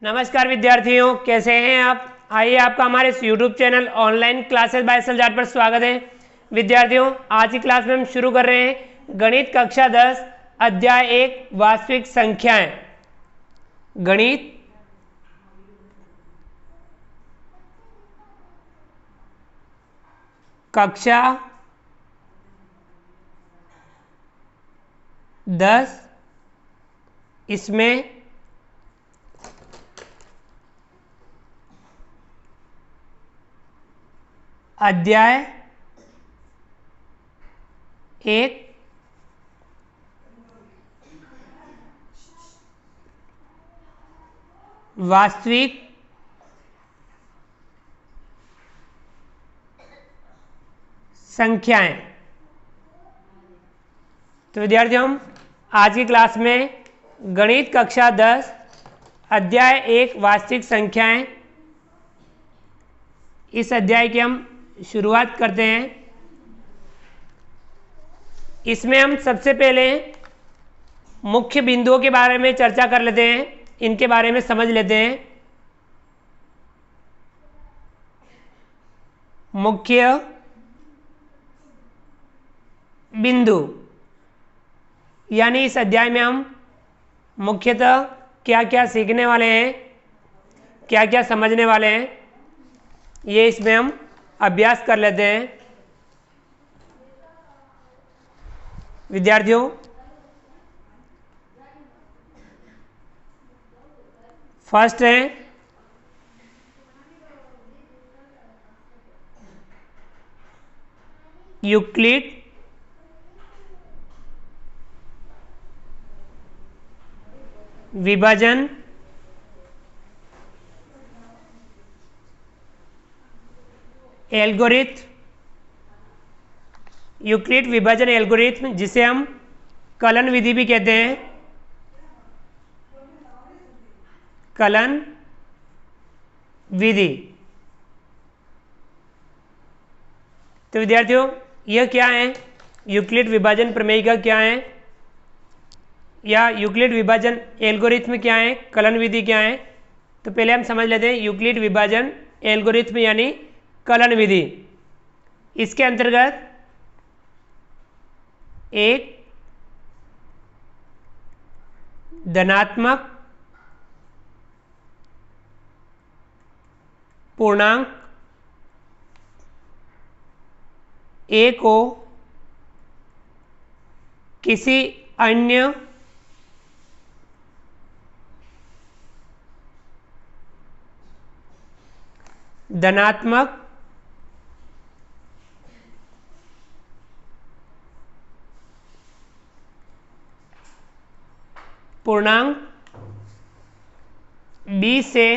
नमस्कार विद्यार्थियों, कैसे हैं आप। आइए आपका हमारे इस YouTube channel online classes by Saljat पर स्वागत है। विद्यार्थियों, आज की क्लास में हम शुरू कर रहे हैं गणित कक्षा 10 अध्याय 1 वास्तविक संख्याएं। गणित कक्षा 10 इसमें अध्याय 1 वास्तविक संख्याएं। तो विद्यार्थियों, हम आज की क्लास में गणित कक्षा 10 अध्याय 1 वास्तविक संख्याएं, इस अध्याय की हम शुरुआत करते हैं। इसमें हम सबसे पहले मुख्य बिंदुओं के बारे में चर्चा कर लेते हैं, इनके बारे में समझ लेते हैं। मुख्य बिंदु यानी इस अध्याय में हम मुख्यतः क्या क्या सीखने वाले हैं, क्या क्या समझने वाले हैं, ये इसमें हम अभ्यास कर लेते हैं। विद्यार्थियों, फर्स्ट है यूक्लिड विभाजन एल्गोरिथम। यूक्लिड विभाजन एल्गोरिथम, जिसे हम कलन विधि भी कहते हैं। कलन विधि। तो विद्यार्थियों, यह क्या है, यूक्लिड विभाजन प्रमेयिका क्या है, या यूक्लिड विभाजन एल्गोरिथम क्या है, कलन विधि क्या है। तो पहले हम समझ लेते हैं यूक्लिड विभाजन एल्गोरिथम यानी कलन विधि। इसके अंतर्गत एक धनात्मक पूर्णांक ए को किसी अन्य धनात्मक पूर्णांक बी से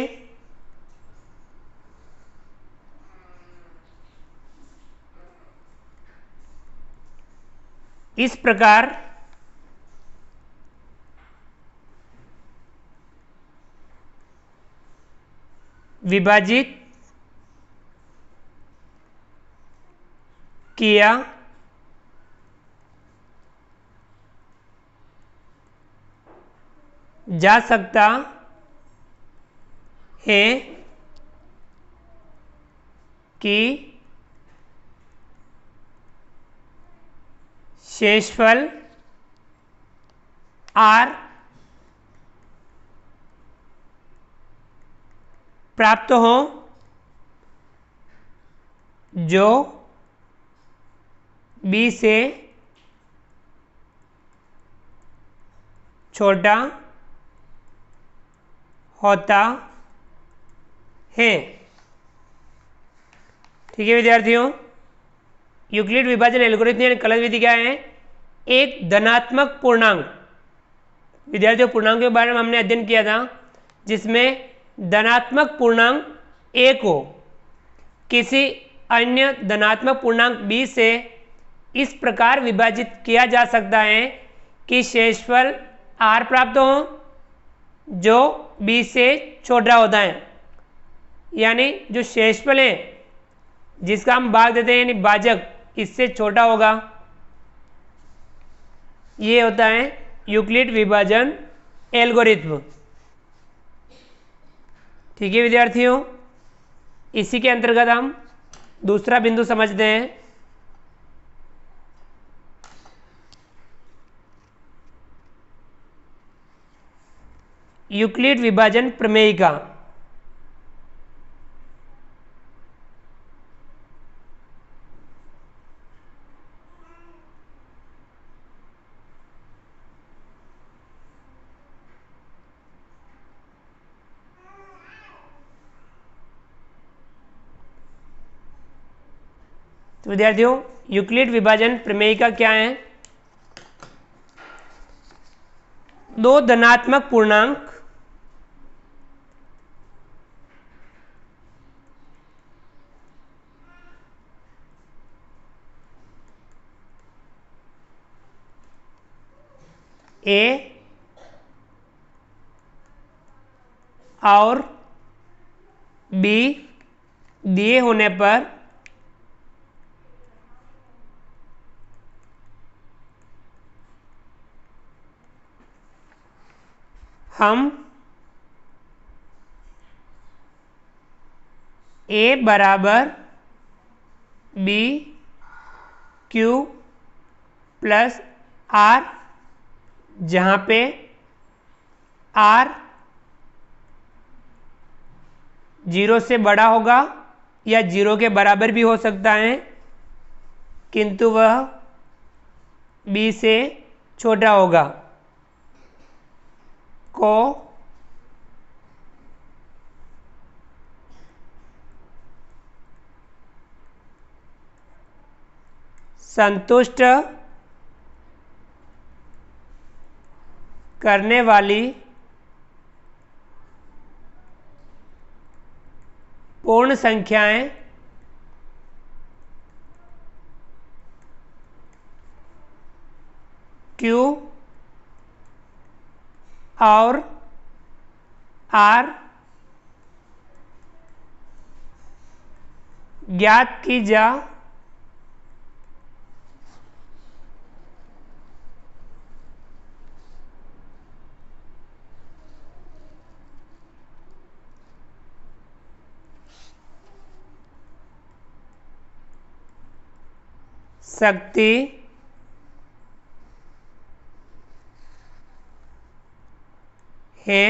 इस प्रकार विभाजित किया जा सकता है कि शेषफल R प्राप्त हो जो B से छोटा होता है। ठीक है विद्यार्थियों, यूक्लिड विभाजन एल्गोरिथम यानी कलन विधि क्या है, एक धनात्मक पूर्णांक। विद्यार्थियों, पूर्णांक के बारे में हमने अध्ययन किया था, जिसमें धनात्मक पूर्णांक ए को किसी अन्य धनात्मक पूर्णांक बी से इस प्रकार विभाजित किया जा सकता है कि शेषफल आर प्राप्त हो जो बी से छोटा होता है। यानी जो शेषफल है जिसका हम भाग देते हैं यानी भाजक, इससे छोटा होगा। ये होता है यूक्लिड विभाजन एल्गोरिथम। ठीक है विद्यार्थियों, इसी के अंतर्गत हम दूसरा बिंदु समझते हैं। यूक्लिड विभाजन प्रमेय का। तो विद्यार्थियों, यूक्लिड विभाजन प्रमेय का क्या है? दो धनात्मक पूर्णांक ए और बी दिए होने पर हम ए बराबर बी क्यू प्लस आर, जहाँ पे आर 0 से बड़ा होगा या 0 के बराबर भी हो सकता है, किंतु वह बी से छोटा होगा, को संतुष्ट करने वाली पूर्ण संख्याएं Q और R ज्ञात की जा सकती है,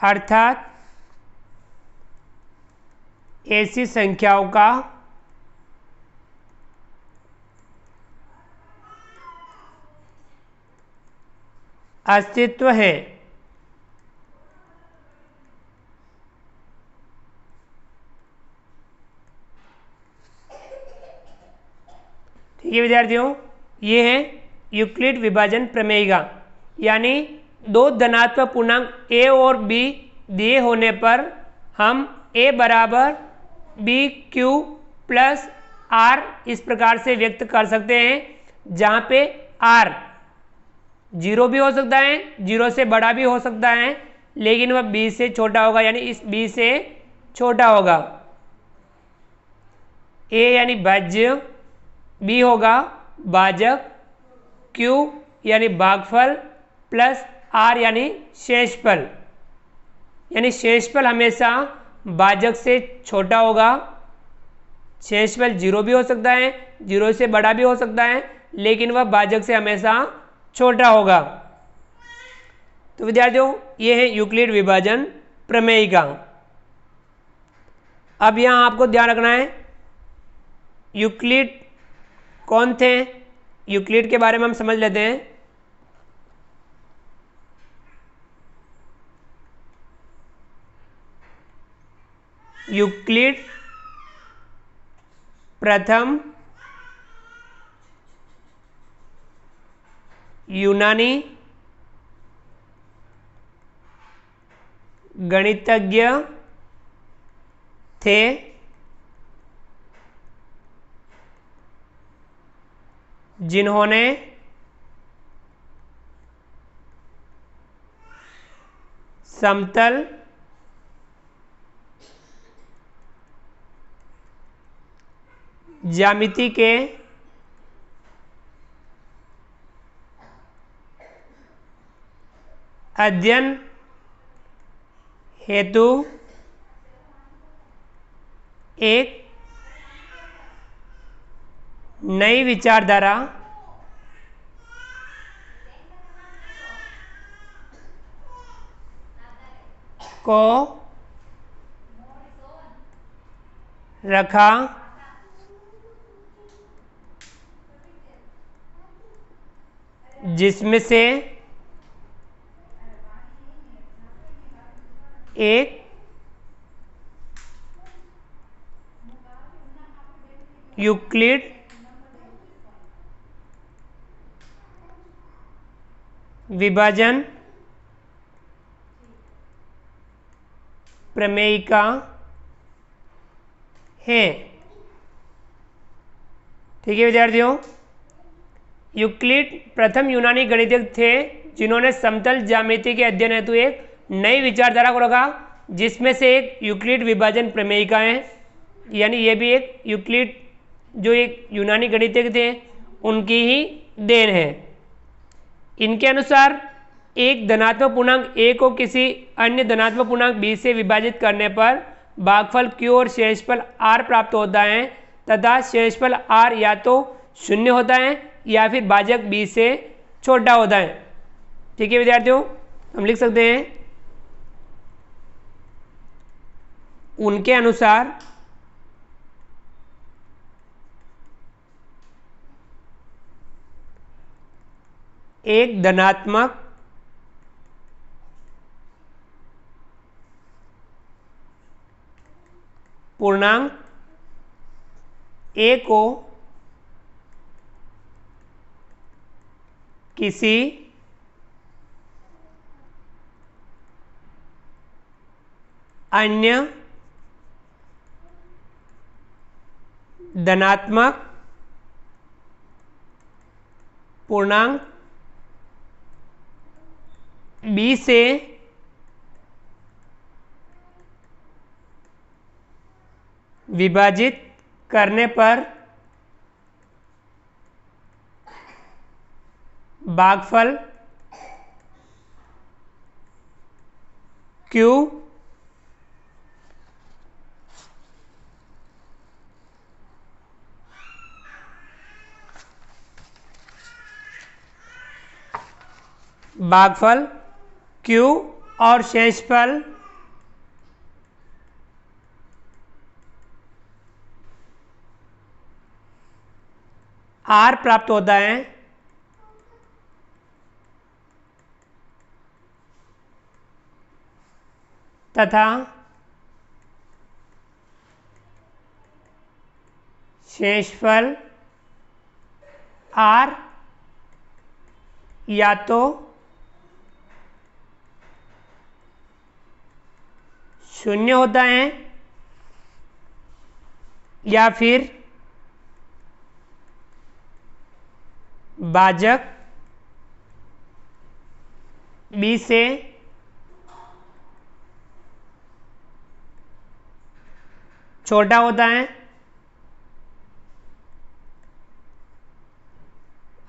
अर्थात ऐसी संख्याओं का अस्तित्व है। ठीक है विद्यार्थियों, ये है यूक्लिड विभाजन प्रमेय का, यानी दो धनात्मक पूर्णांक ए और बी दिए होने पर हम ए बराबर बी क्यू प्लस आर इस प्रकार से व्यक्त कर सकते हैं, जहाँ पे आर 0 भी हो सकता है, 0 से बड़ा भी हो सकता है, लेकिन वह बी से छोटा होगा, यानी इस बी से छोटा होगा। ए यानी भाज्य, बी होगा भाजक, क्यू यानी भागफल प्लस आर यानी शेषफल, यानी शेषफल हमेशा भाजक से छोटा होगा। शेषफल 0 भी हो सकता है, 0 से बड़ा भी हो सकता है, लेकिन वह भाजक से हमेशा छोटा होगा। तो विद्यार्थियों, ये है यूक्लिड विभाजन प्रमेय का। अब यहाँ आपको ध्यान रखना है, यूक्लिड कौन थे? यूक्लिड के बारे में हम समझ लेते हैं। यूक्लिड प्रथम यूनानी गणितज्ञ थे, जिन्होंने समतल ज्यामिति के अध्ययन हेतु एक नई विचारधारा को रखा जिसमें से एक यूक्लिड विभाजन प्रमेयिका है। ठीक है विद्यार्थियों, यूक्लिड प्रथम यूनानी गणितज्ञ थे जिन्होंने समतल ज्यामिति के अध्ययन हेतु एक नई विचारधारा को रखा जिसमें से एक यूक्लिड विभाजन प्रमेयिका है। यानी ये भी एक यूक्लिड जो एक यूनानी गणितज्ञ थे उनकी ही देन है। इनके अनुसार एक धनात्मक पूर्णांक a को किसी अन्य धनात्मक पूर्णांक b से विभाजित करने पर भागफल q और शेषफल r प्राप्त होता है तथा शेषफल r या तो शून्य होता है या फिर भाजक b से छोटा होता है। ठीक है विद्यार्थियों, हम लिख सकते हैं उनके अनुसार एक धनात्मक पूर्णांक a को किसी अन्य धनात्मक पूर्णांक b से विभाजित करने पर भागफल q भागफल q और शेषफल r प्राप्त होता है तथा शेषफल r या तो शून्य होता है या फिर भाजक b से छोटा होता है,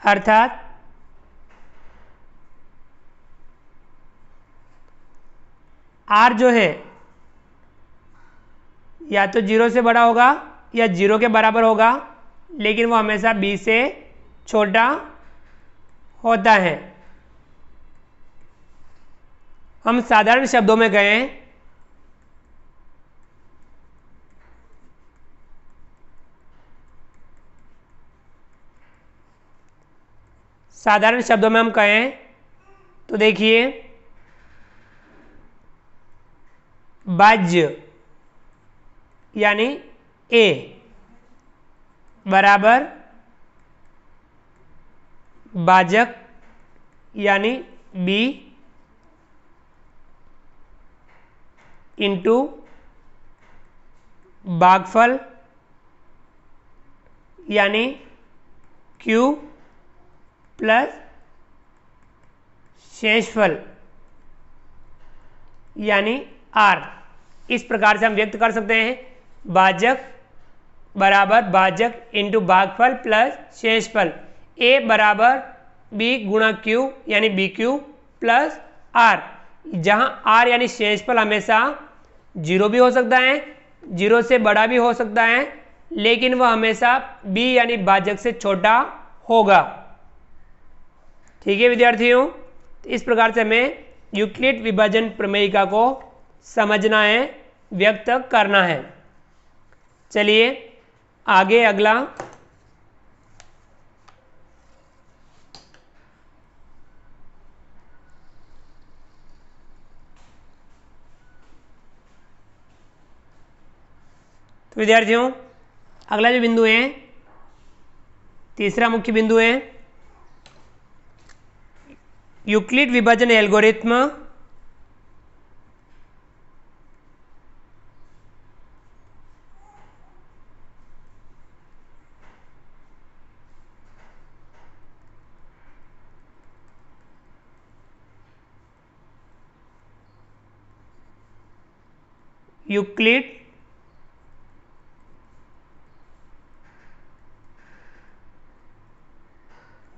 अर्थात r जो है या तो 0 से बड़ा होगा या 0 के बराबर होगा, लेकिन वो हमेशा b से छोटा होता है। हम साधारण शब्दों में गए, साधारण शब्दों में हम कहें तो देखिए भाज्य यानी a बराबर भाजक यानी b इंटू भागफल यानी q प्लस शेषफल यानी r। इस प्रकार से हम व्यक्त कर सकते हैं भाजक बराबर भाजक इंटू भागफल प्लस शेषफल, a बराबर b गुणा q यानी bq प्लस आर, जहां आर यानी शेषफल हमेशा 0 भी हो सकता है, 0 से बड़ा भी हो सकता है, लेकिन वह हमेशा b यानी भाजक से छोटा होगा। ठीक है विद्यार्थियों, इस प्रकार से हमें यूक्लिड विभाजन प्रमेयिका को समझना है, व्यक्त करना है। चलिए आगे अगला तो विद्यार्थियों अगला जो बिंदु है, तीसरा मुख्य बिंदु है यूक्लिड विभाजन एल्गोरिथ्म यूक्लिड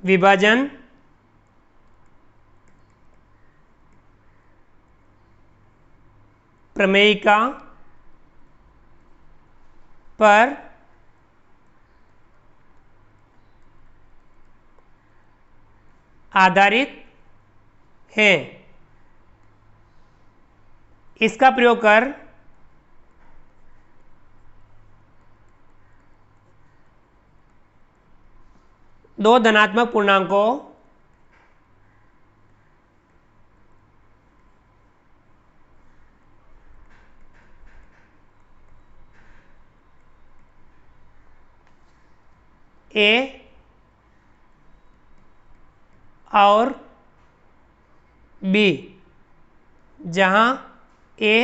विभाजन प्रमेयिका पर आधारित है। इसका प्रयोग कर दो धनात्मक पूर्णांकों ए और बी, जहां ए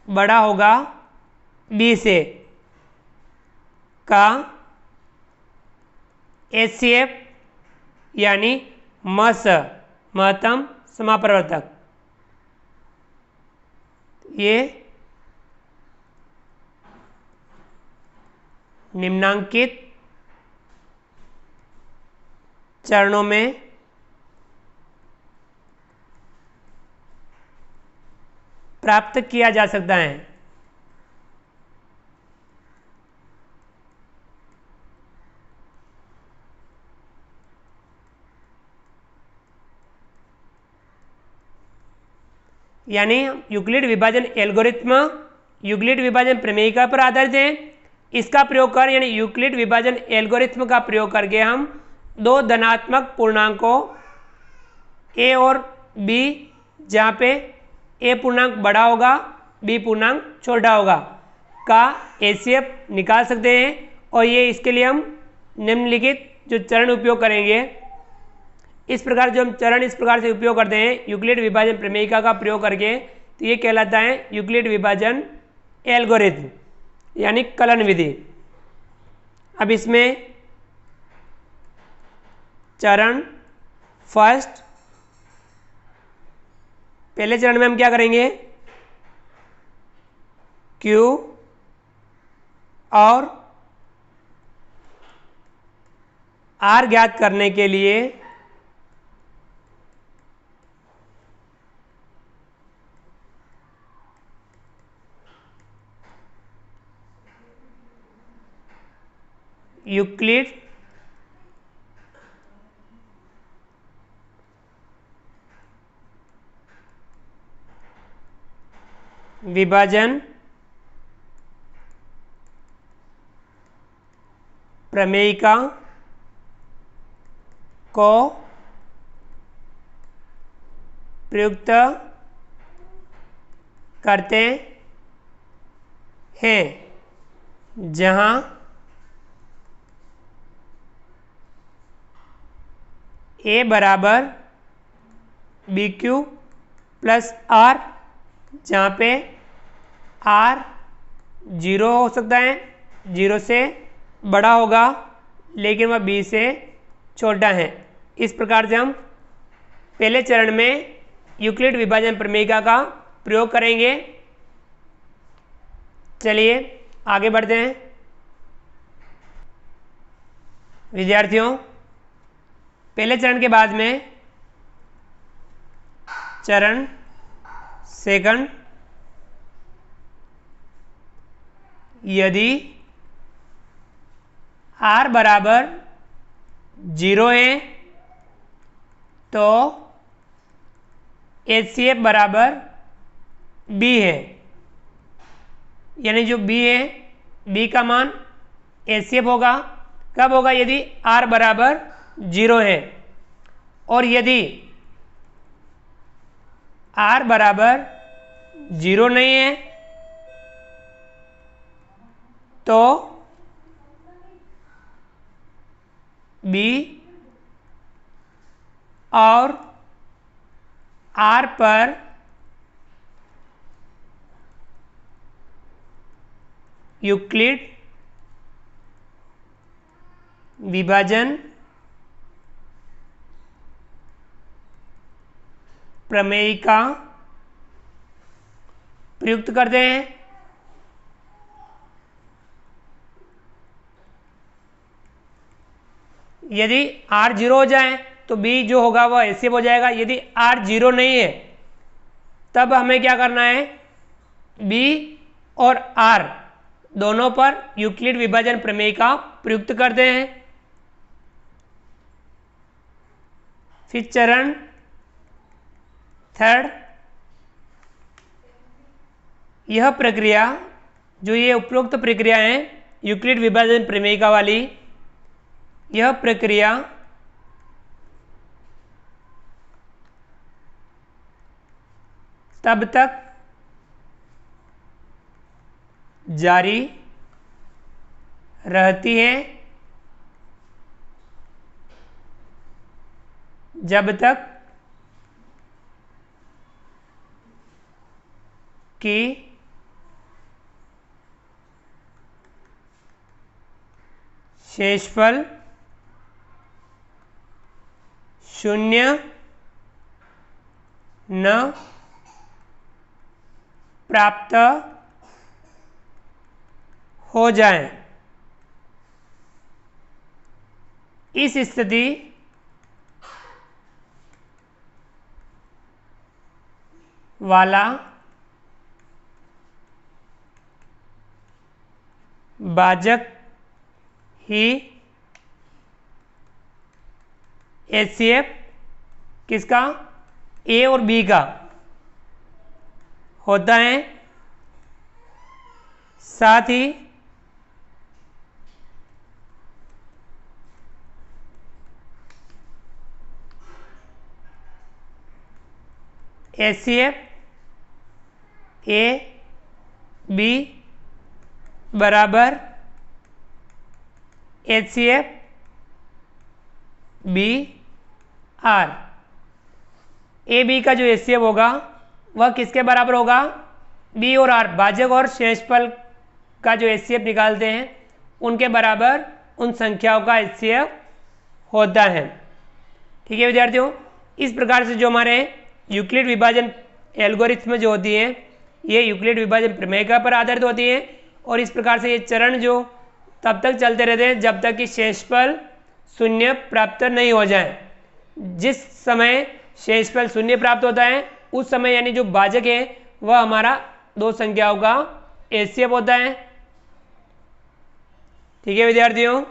बड़ा होगा बी से, का HCF यानी महत्तम समापवर्तक, ये निम्नांकित चरणों में प्राप्त किया जा सकता है। यानी यूक्लिड विभाजन एल्गोरिथ्म यूक्लिड विभाजन प्रमेयिका पर आधारित है। इसका प्रयोग कर यानी यूक्लिड विभाजन एल्गोरिथ्म का प्रयोग करके हम दो धनात्मक पूर्णांकों ए और बी, जहाँ पे ए पूर्णांक बड़ा होगा बी पूर्णांक छोटा होगा, का HCF निकाल सकते हैं। और ये इसके लिए हम निम्नलिखित जो चरण उपयोग करेंगे, इस प्रकार जो हम चरण इस प्रकार से उपयोग करते हैं यूक्लिड विभाजन प्रमेयिका का प्रयोग करके, तो ये कहलाता है यूक्लिड विभाजन एल्गोरिथ्म यानी कलन विधि। अब इसमें चरण फर्स्ट, पहले चरण में हम क्या करेंगे, Q और R ज्ञात करने के लिए यूक्लिड विभाजन प्रमेयिका को प्रयुक्त करते हैं, जहां ए बराबर BQ प्लस R, जहाँ पे R 0 हो सकता है, 0 से बड़ा होगा लेकिन वह B से छोटा है। इस प्रकार से हम पहले चरण में यूक्लिड विभाजन प्रमेयिका का प्रयोग करेंगे। चलिए आगे बढ़ते हैं विद्यार्थियों। पहले चरण के बाद में चरण सेकंड, यदि r बराबर 0 है तो HCF बराबर B है, यानी जो B है B का मान HCF होगा। कब होगा? यदि r बराबर 0 है। और यदि r बराबर 0 नहीं है तो B और r पर यूक्लिड विभाजन प्रमेय का प्रयुक्त करते हैं। यदि r 0 हो जाए तो b जो होगा वह HCF हो जाएगा। यदि r 0 नहीं है तब हमें क्या करना है? b और r दोनों पर यूक्लिड विभाजन प्रमेय का प्रयुक्त करते हैं। फिर चरण थर्ड, यह प्रक्रिया जो ये उपरोक्त प्रक्रिया है यूक्लिड विभाजन प्रमेय का वाली, यह प्रक्रिया तब तक जारी रहती है जब तक कि शेषफल शून्य न प्राप्त हो जाए। इस स्थिति वाला भाजक ही HCF किसका? A और B का होता है। साथ ही HCF A B बराबर HCF B R। A B का जो HCF होगा वह किसके बराबर होगा? B और R भाजक और शेषफल का जो HCF निकालते हैं उनके बराबर उन संख्याओं का HCF होता है। ठीक है विद्यार्थियों, इस प्रकार से जो हमारे यूक्लिड विभाजन एल्गोरिथ्म जो होती है ये यूक्लिड विभाजन प्रमेय का पर आधारित होती है। और इस प्रकार से ये चरण जो तब तक चलते रहते हैं जब तक कि शेषफल शून्य प्राप्त नहीं हो जाए। जिस समय शेषफल शून्य प्राप्त होता है उस समय यानी जो भाजक है वह हमारा दो संख्याओं का HCF होता है। ठीक है विद्यार्थियों,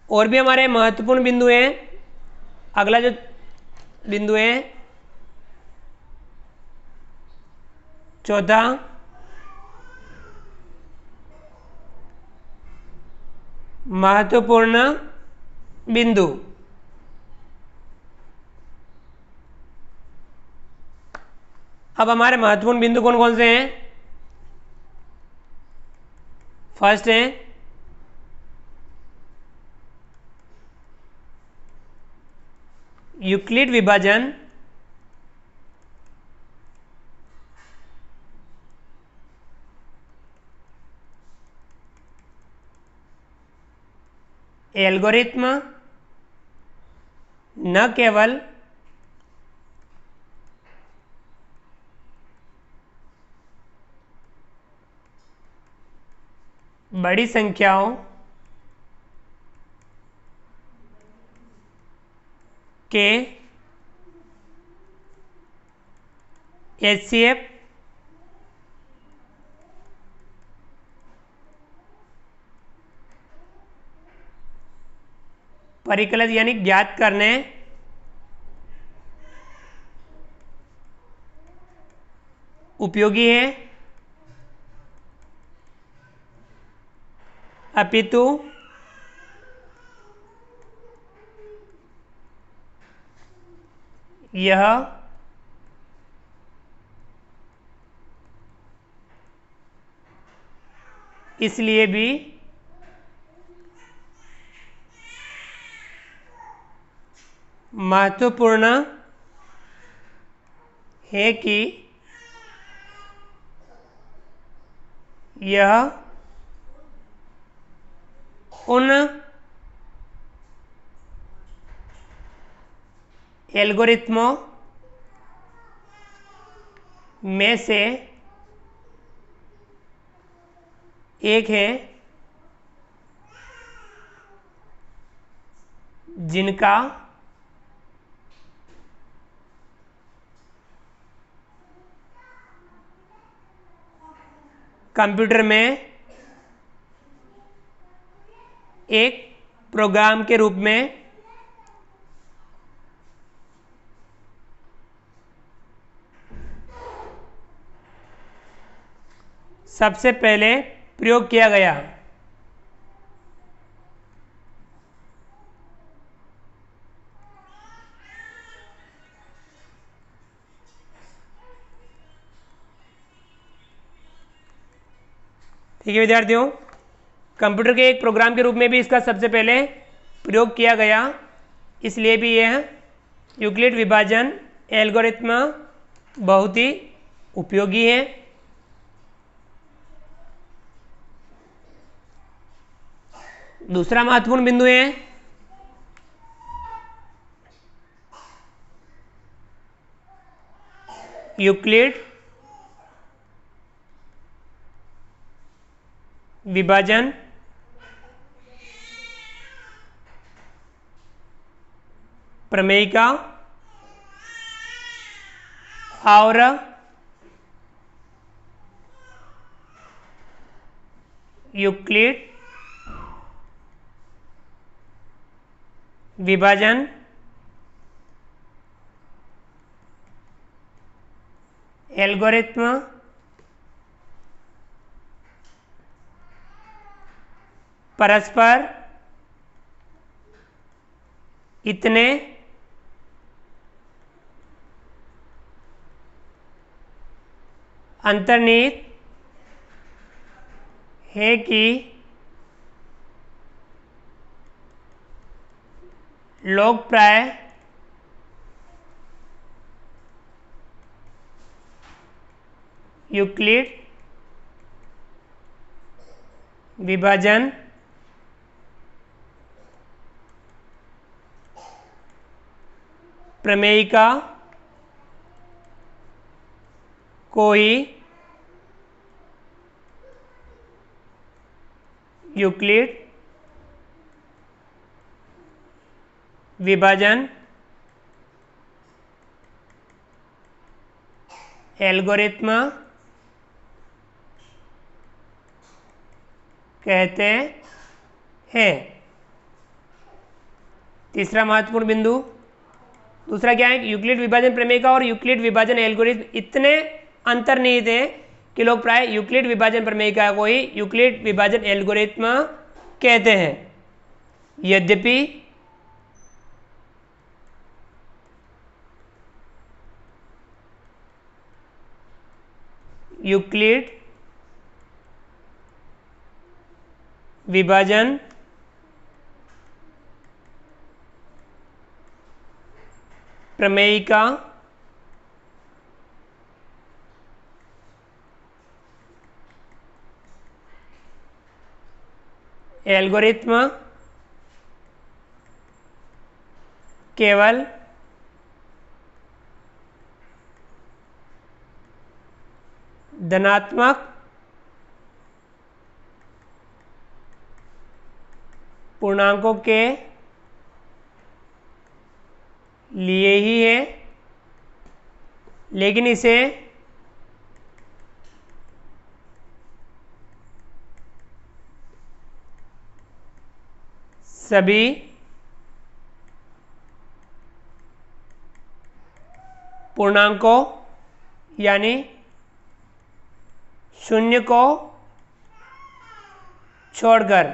और भी हमारे महत्वपूर्ण बिंदु हैं। अगला जो बिंदु है चौथा, महत्वपूर्ण बिंदु। अब हमारे महत्वपूर्ण बिंदु कौन कौन से हैं? फर्स्ट है यूक्लिड विभाजन एल्गोरिथ्म न केवल बड़ी संख्याओं के HCF परिकलित यानी ज्ञात करने उपयोगी है, अपितु यह इसलिए भी महत्वपूर्ण है कि यह उन एल्गोरिथमों में से एक है जिनका कंप्यूटर में एक प्रोग्राम के रूप में सबसे पहले प्रयोग किया गया। ठीक है विद्यार्थियों, कंप्यूटर के एक प्रोग्राम के रूप में भी इसका सबसे पहले प्रयोग किया गया, इसलिए भी यह यूक्लिड विभाजन एल्गोरिथ्म बहुत ही उपयोगी है। दूसरा महत्वपूर्ण बिंदु है यूक्लिड विभाजन प्रमेय का और यूक्लिड विभाजन एल्गोरिथ्म परस्पर इतने अंतर्निहित है कि लोग प्राय यूक्लिड विभाजन प्रमेय का कोई यूक्लिड विभाजन एल्गोरिथ्म कहते हैं। तीसरा महत्वपूर्ण बिंदु, दूसरा क्या है, यूक्लिड विभाजन प्रमेय का और यूक्लिड विभाजन एल्गोरिथ्म इतने अंतर्निहित हैं कि लोग प्राय यूक्लिड विभाजन प्रमेय का कोई यूक्लिड विभाजन एल्गोरिथ्म कहते हैं। यद्यपि यूक्लिड विभाजन प्रमेय का एल्गोरिथ्म केवल धनात्मक पूर्णांकों के लिए ही है, लेकिन इसे सभी पूर्णांकों यानी शून्य को छोड़कर,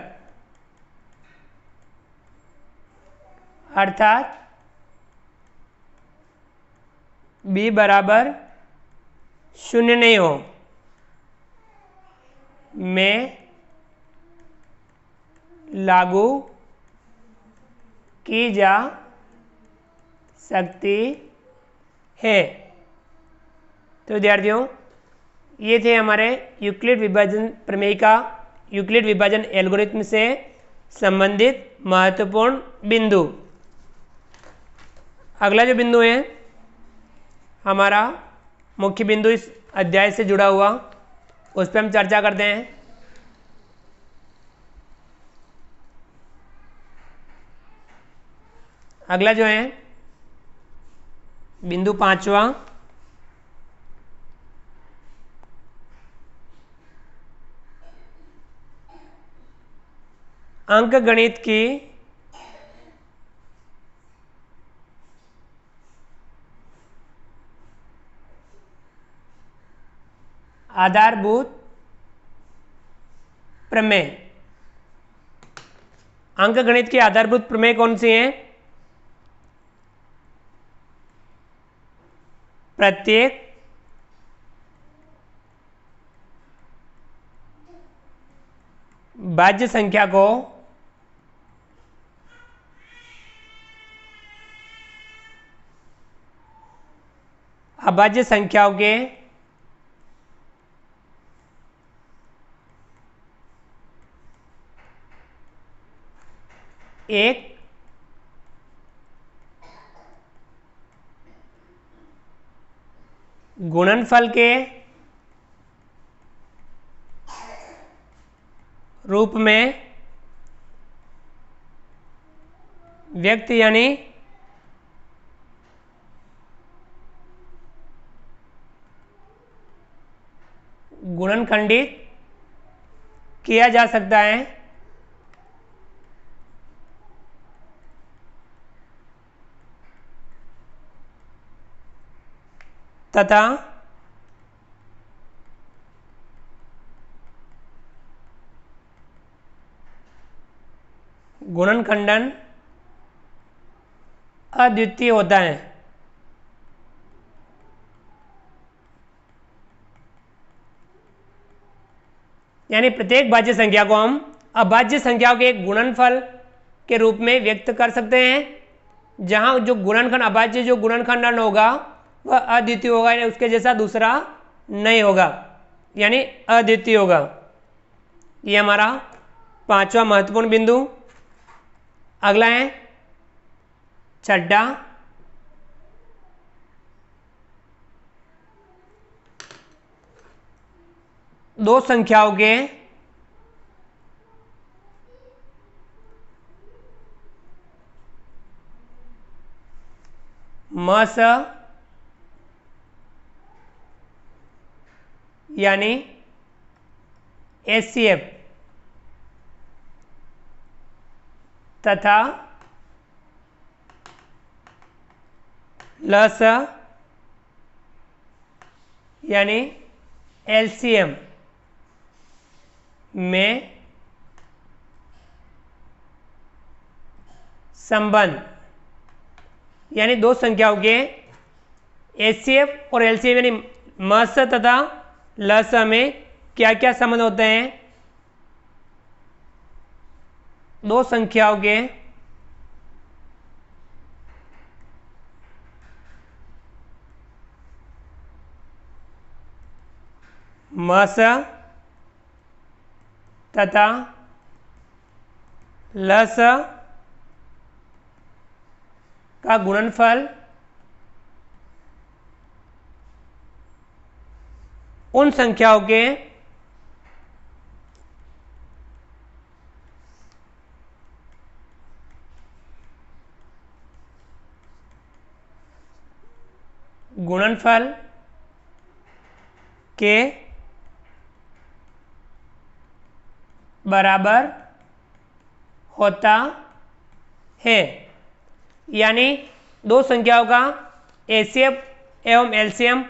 अर्थात b बराबर शून्य नहीं हो, में लागू की जा सकती है। तो विद्यार्थियों, ये थे हमारे यूक्लिड विभाजन प्रमेय का यूक्लिड विभाजन एल्गोरिथम से संबंधित महत्वपूर्ण बिंदु। अगला जो बिंदु है हमारा मुख्य बिंदु इस अध्याय से जुड़ा हुआ, उस पर हम चर्चा करते हैं। अगला जो है बिंदु 5वां, अंकगणित की आधारभूत प्रमेय। अंकगणित की आधारभूत प्रमेय कौन सी हैं? प्रत्येक भाज्य संख्या को अभाज्य संख्याओं के एक गुणनफल के रूप में व्यक्त यानी गुणनखंडित किया जा सकता है, तथा गुणनखंडन अद्वितीय होता है। यानी प्रत्येक भाज्य संख्या को हम अभाज्य संख्याओं के एक गुणनफल के रूप में व्यक्त कर सकते हैं, जहां जो गुणनखंड अभाज्य जो गुणनखंडन होगा वह अद्वितीय होगा, यानी उसके जैसा दूसरा नहीं होगा, यानी अद्वितीय होगा। ये हमारा 5वां महत्वपूर्ण बिंदु। अगला है 6, दो संख्याओं के मस यानी HCF तथा लस यानी LCM में संबंध, यानी दो संख्याओं के HCF और LCM यानी मस तथा लस में क्या क्या संबंध होते हैं? दो संख्याओं के मस तथा लस का गुणनफल उन संख्याओं के गुणनफल के बराबर होता है, यानी दो संख्याओं का एचसीएफ एवं एलसीएम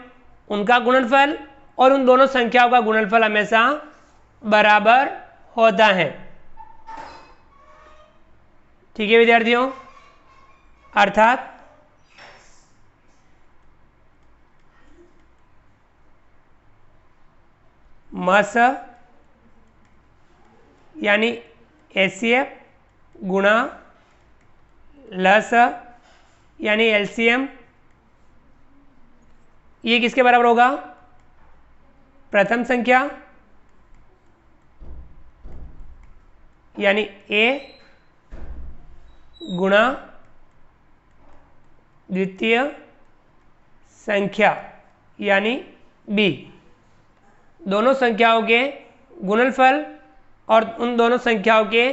उनका गुणनफल और उन दोनों संख्याओं का गुणनफल हमेशा बराबर होता है। ठीक है विद्यार्थियों, अर्थात मस यानी एचसीएफ गुणा लस यानी एलसीएम, ये किसके बराबर होगा? प्रथम संख्या यानी ए गुणा द्वितीय संख्या यानी बी। दोनों संख्याओं के गुणनफल और उन दोनों संख्याओं के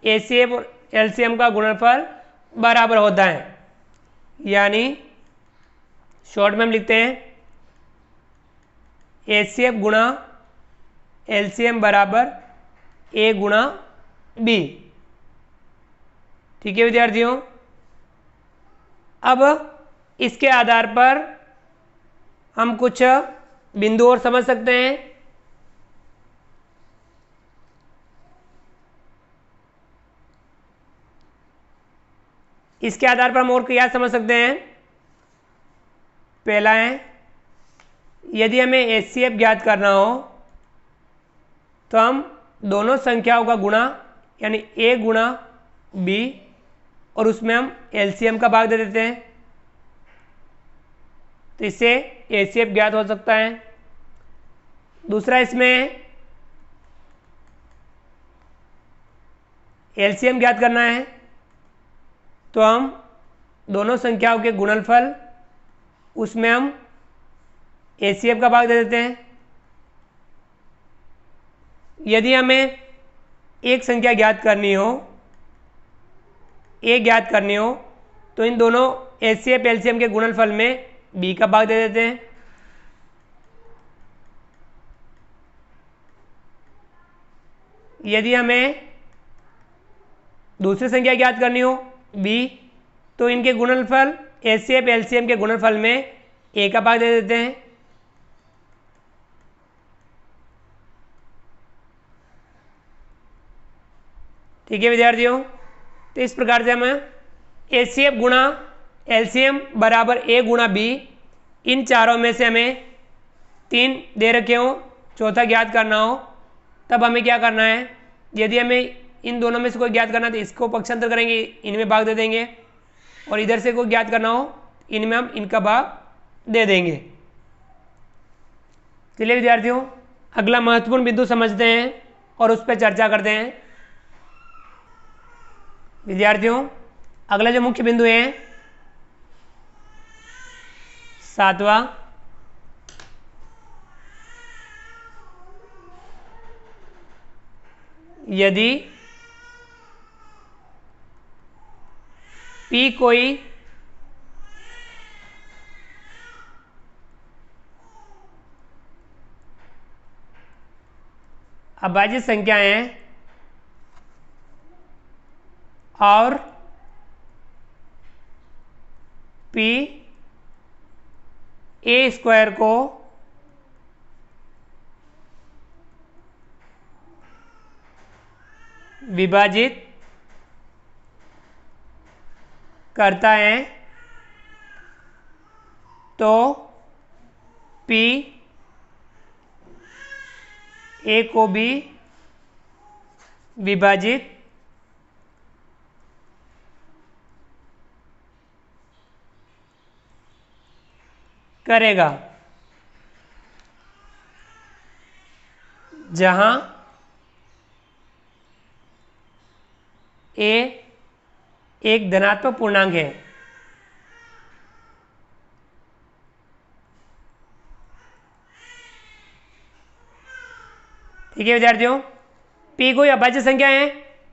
एचसीएफ और एलसीएम का गुणनफल बराबर होता है, यानी शॉर्ट में हम लिखते हैं एचसीएफ गुणा एलसीएम बराबर ए गुणा बी। ठीक है विद्यार्थियों, अब इसके आधार पर हम कुछ बिंदु और समझ सकते हैं। इसके आधार पर हम और क्या समझ सकते हैं? पहला है, यदि हमें एचसीएफ ज्ञात करना हो तो हम दोनों संख्याओं का गुणा यानी ए गुणा बी और उसमें हम एलसीएम का भाग दे देते हैं, तो इससे एचसीएफ ज्ञात हो सकता है। दूसरा, इसमें एलसीएम ज्ञात करना है तो हम दोनों संख्याओं के गुणनफल उसमें हम एचसीएफ का भाग दे देते हैं। यदि हमें एक संख्या ज्ञात करनी हो, ए ज्ञात करनी हो, तो इन दोनों एचसीएफ एलसीएम के गुणनफल में बी का भाग दे देते हैं। यदि हमें दूसरी संख्या ज्ञात करनी हो बी, तो इनके गुणनफल एचसीएफ एलसीएम के गुणनफल में ए का भाग दे देते हैं। ठीक है विद्यार्थियों, तो इस प्रकार से हम एचसीएफ गुणा एलसीएम बराबर ए गुणा बी, इन चारों में से हमें 3 दे रखे हो, चौथा ज्ञात करना हो, तब हमें क्या करना है? यदि हमें इन दोनों में से कोई ज्ञात करना है तो इसको पक्षांतर करेंगे, इनमें भाग दे देंगे, और इधर से कोई ज्ञात करना हो इनमें हम इनका भाग दे देंगे। चलिए विद्यार्थियों, अगला महत्वपूर्ण बिंदु समझते हैं और उस पर चर्चा करते हैं। विद्यार्थियों, अगला जो मुख्य बिंदु है 7वां, यदि P कोई अभाज्य संख्या है और P ए स्क्वायर को विभाजित करता है, तो P ए को भी विभाजित करेगा, जहां ए एक धनात्मक पूर्णांक है। ठीक है विद्यार्थियों, P कोई अभाज्य संख्या है,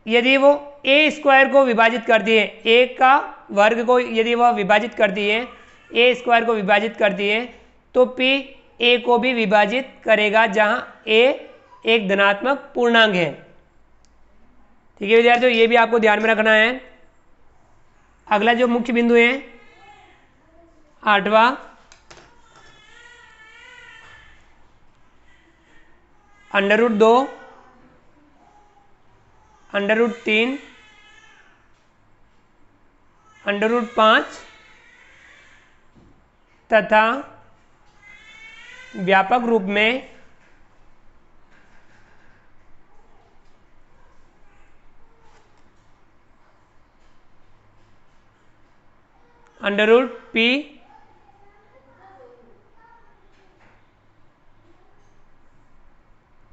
यदि वो ए स्क्वायर को विभाजित करती है, ए का वर्ग को यदि वह विभाजित करती है, ए स्क्वायर को विभाजित करती है, तो P ए को भी विभाजित करेगा, जहां ए एक धनात्मक पूर्णांक है। ठीक है विद्यार्थियों, ये भी आपको ध्यान में रखना है। अगला जो मुख्य बिंदु है 8वां, √2, √3, √5 तथा व्यापक रूप में √p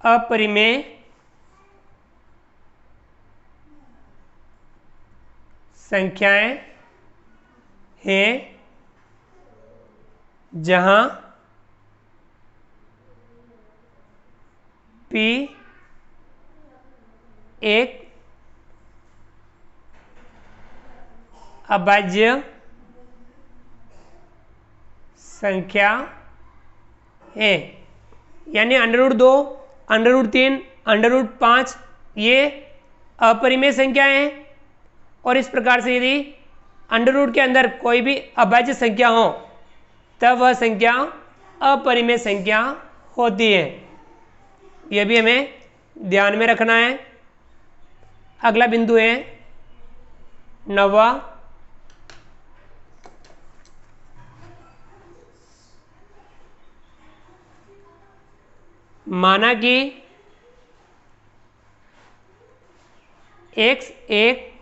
अपरिमेय संख्याएं हैं जहां p एक अभाज्य संख्या है, यानी √2, √3, √5 ये अपरिमेय संख्याएं हैं। और इस प्रकार से यदि √ के अंदर कोई भी अभाज्य संख्या हो तब वह संख्या अपरिमेय संख्या होती है। यह भी हमें ध्यान में रखना है। अगला बिंदु है 9वां, माना कि x एक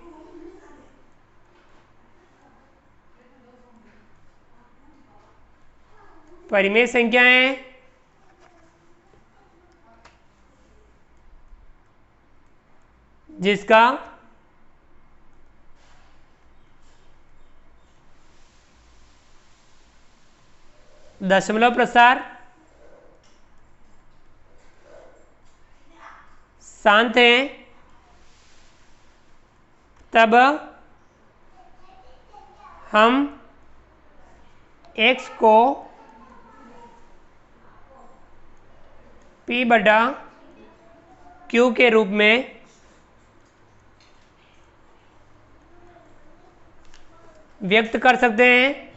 परिमेय संख्या है जिसका दशमलव प्रसार शांत है, तब हम x को p/q के रूप में व्यक्त कर सकते हैं।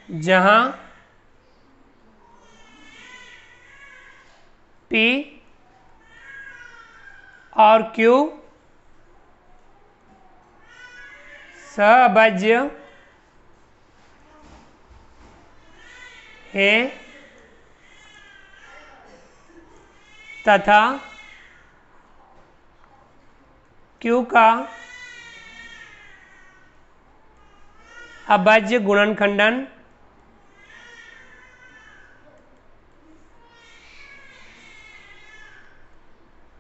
जहां p और q सहअभाज्य है तथा q का अभाज्य गुणनखंडन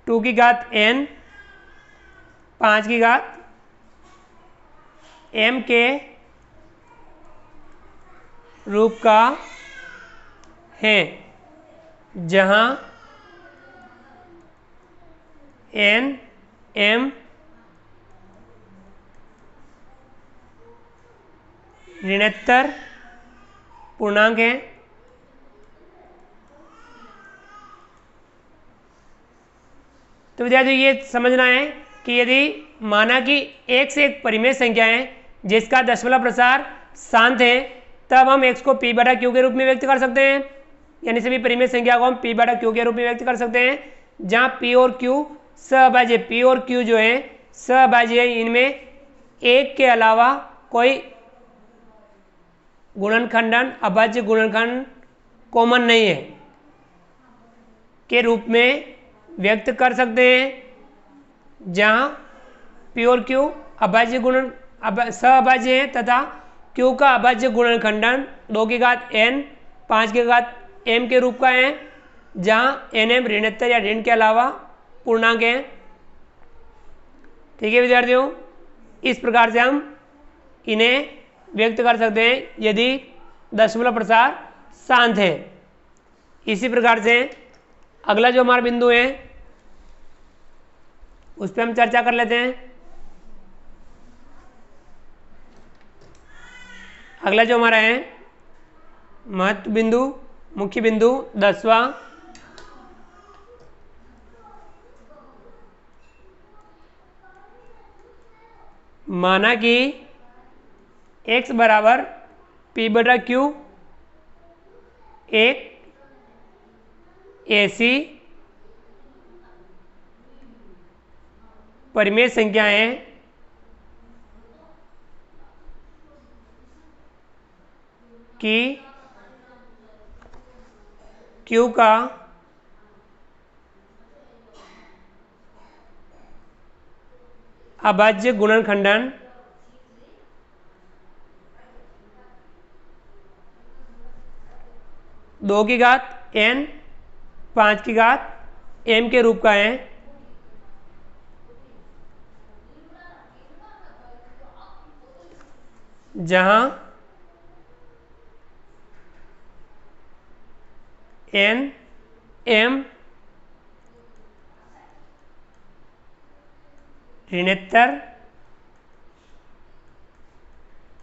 टू की घात n 5 की घात m के रूप का है, जहां n m ऋणोत्तर पूर्णांक है। तो विद्यार्थियों ये समझना है कि यदि माना कि x एक परिमेय संख्या है जिसका दशमलव प्रसार शांत है, तब हम x को p/q के रूप में व्यक्त कर सकते हैं, यानी सभी परिमेय संख्या को हम p/q के रूप में व्यक्त कर सकते हैं, जहां p और q सहअभाज्य, p और q जो है सहअभाज्य है, इनमें एक के अलावा कोई गुणनखंडन अभाज्य गुणनखंड कॉमन नहीं है के रूप में व्यक्त कर सकते हैं, जहां p और q अभाज्य गुणन सहअभाज्य है तथा q का अभाज्य गुणनखंडन 2 की घात n 5 की घात m के रूप का है, जहां nm ऋणोत्तर या ऋण के अलावा पूर्णांक है। ठीक है विद्यार्थियों, इस प्रकार से हम इन्हें व्यक्त कर सकते हैं यदि दशमलव प्रसार शांत है। इसी प्रकार से अगला जो हमारा बिंदु है उस पर हम चर्चा कर लेते हैं। अगला जो हमारा है महत्व बिंदु मुख्य बिंदु 10वां, माना कि x बराबर p बटा क्यू एक ऐसी परिमेय संख्या है कि q का अभाज्य गुणनखंडन दो की घात n 5 की घात m के रूप का है, जहां n m ऋणोत्तर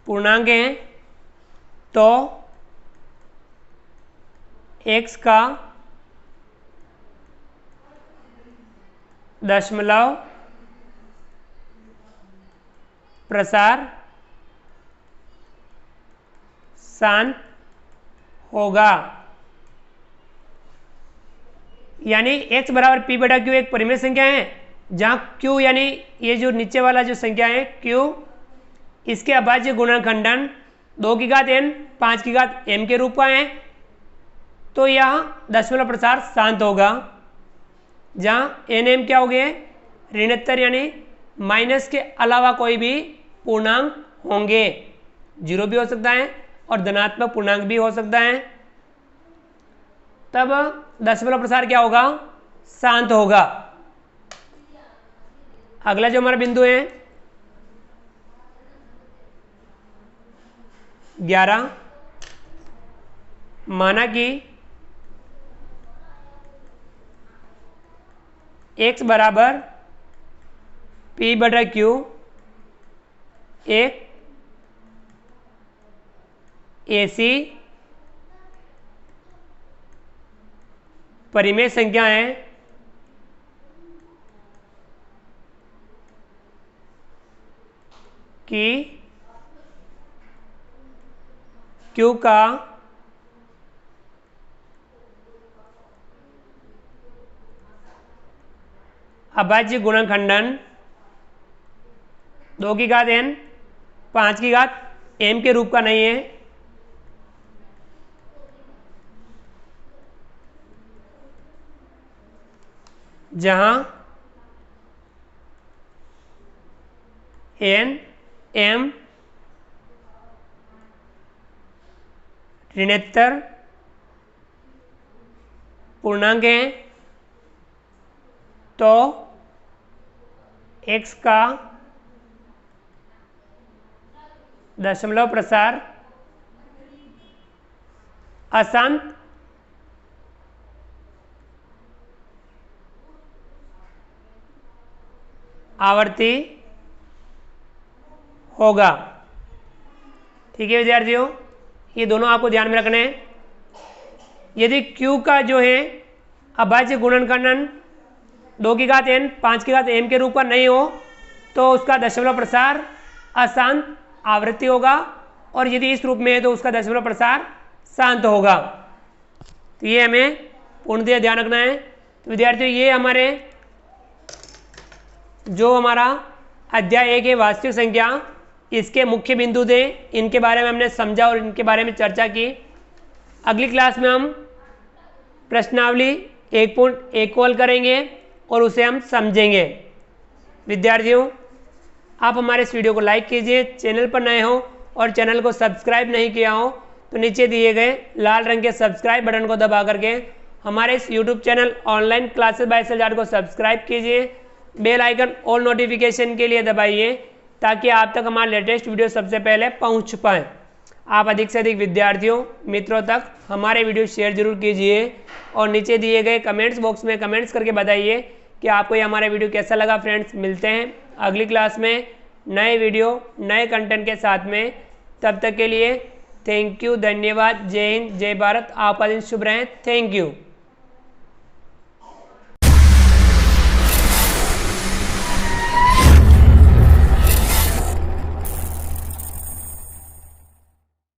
पूर्णांक हैं, तो x का दशमलव प्रसार शांत होगा। यानी x बराबर p बटा q एक परिमेय संख्या है, जहां q यानी ये जो नीचे वाला जो संख्या है q, इसके अभाज्य गुणनखंडन 2 की घात n 5 की घात m के रूप का है, तो यह दशमलव प्रसार शांत होगा, जहां n m क्या हो गए ऋणोत्तर यानी माइनस के अलावा कोई भी पूर्णांक होंगे, 0 भी हो सकता है और धनात्मक पूर्णांक भी हो सकता है, तब दशमलव प्रसार क्या होगा शांत होगा। अगला जो हमारा बिंदु है 11, माना कि x बराबर p बटा q एक ऐसी परिमेय संख्या है कि q का अभाज्य गुणनखंडन 2 की घात n 5 की घात m के रूप का नहीं है, जहां n m ऋणोत्तर पूर्णांक हैं, तो x का दशमलव प्रसार अशांत आवर्ती होगा। ठीक है विद्यार्थियों, ये दोनों आपको ध्यान में रखना है। यदि q का जो है अभाज्य गुणनखंडन 2 की घात n 5 की घात m के रूप का नहीं हो, तो उसका दशमलव प्रसार अशांत आवृत्ति होगा, और यदि इस रूप में है तो उसका दशमलव प्रसार शांत होगा। तो ये हमें पूर्णतः ध्यान रखना है। तो विद्यार्थियों, ये हमारे जो हमारा अध्याय 1 है वास्तविक संख्या, इसके मुख्य बिंदु थे, इनके बारे में हमने समझा और इनके बारे में चर्चा की। अगली क्लास में हम प्रश्नावली 1.1 को हल करेंगे और उसे हम समझेंगे। विद्यार्थियों, आप हमारे इस वीडियो को लाइक कीजिए, चैनल पर नए हो और चैनल को सब्सक्राइब नहीं किया हो तो नीचे दिए गए लाल रंग के सब्सक्राइब बटन को दबा करके हमारे इस YouTube channel online classes by Saljad को सब्सक्राइब कीजिए। बेल आइकन ऑल नोटिफिकेशन के लिए दबाइए, ताकि आप तक हमारा लेटेस्ट वीडियो सबसे पहले पहुंच पाए। आप अधिक से अधिक विद्यार्थियों मित्रों तक हमारे वीडियो शेयर जरूर कीजिए और नीचे दिए गए कमेंट्स बॉक्स में कमेंट्स करके बताइए कि आपको ये हमारा वीडियो कैसा लगा। फ्रेंड्स, मिलते हैं अगली क्लास में नए वीडियो नए कंटेंट के साथ में। तब तक के लिए थैंक यू, धन्यवाद, जय हिंद, जय भारत, आपका दिन शुभ रहे, थैंक यू।